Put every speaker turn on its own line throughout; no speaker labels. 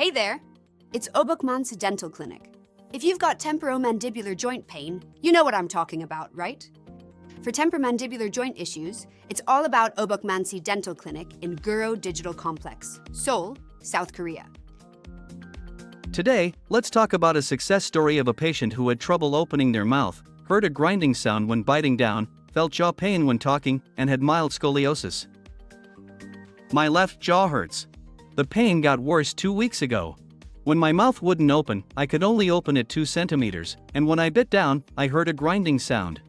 Hey there, it's Obokmanse Dental Clinic. If you've got temporomandibular joint pain, you know what I'm talking about, right? For temporomandibular joint issues, it's all about Obokmanse Dental Clinic in Guro Digital Complex, Seoul, South Korea.
Today, let's talk about a success story of a patient who had trouble opening their mouth, heard a grinding sound when biting down, felt jaw pain when talking, and had mild scoliosis. My left jaw hurts. The pain got worse 2 weeks ago. When my mouth wouldn't open, I could only open it 2 centimeters, and when I bit down, I heard a grinding sound.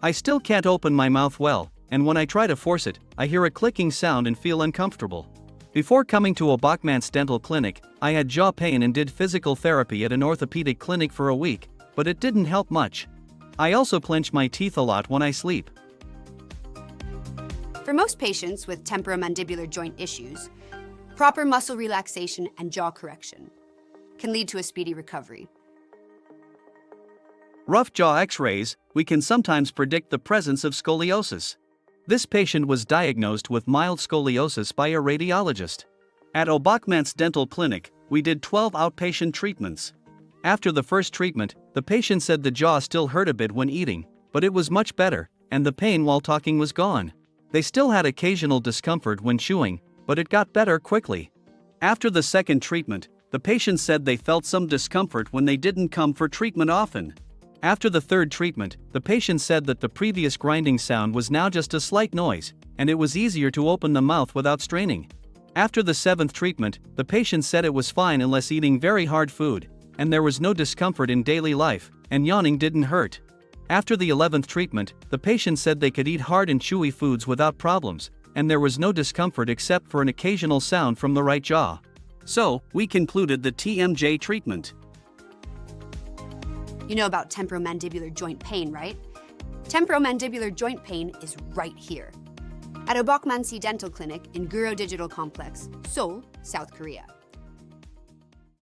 I still can't open my mouth well, and when I try to force it, I hear a clicking sound and feel uncomfortable. Before coming to Obokmanse Dental Clinic, I had jaw pain and did physical therapy at an orthopedic clinic for a week, but it didn't help much. I also clench my teeth a lot when I sleep.
For most patients with temporomandibular joint issues, proper muscle relaxation and jaw correction can lead to a speedy recovery.
Rough jaw x-rays, we can sometimes predict the presence of scoliosis. This patient was diagnosed with mild scoliosis by a radiologist. At Obokmanse Dental Clinic, we did 12 outpatient treatments. After the first treatment, the patient said the jaw still hurt a bit when eating, but it was much better, and the pain while talking was gone. They still had occasional discomfort when chewing, but it got better quickly. After the second treatment, the patient said they felt some discomfort when they didn't come for treatment often. After the third treatment, the patient said that the previous grinding sound was now just a slight noise, and it was easier to open the mouth without straining. After the 7th treatment, the patient said it was fine unless eating very hard food, and there was no discomfort in daily life, and yawning didn't hurt. After the 11th treatment, the patient said they could eat hard and chewy foods without problems, and there was no discomfort except for an occasional sound from the right jaw. So, we concluded the TMJ treatment.
You know about temporomandibular joint pain, right? Temporomandibular joint pain is right here at Obokmanse Dental Clinic in Guro Digital Complex, Seoul, South Korea.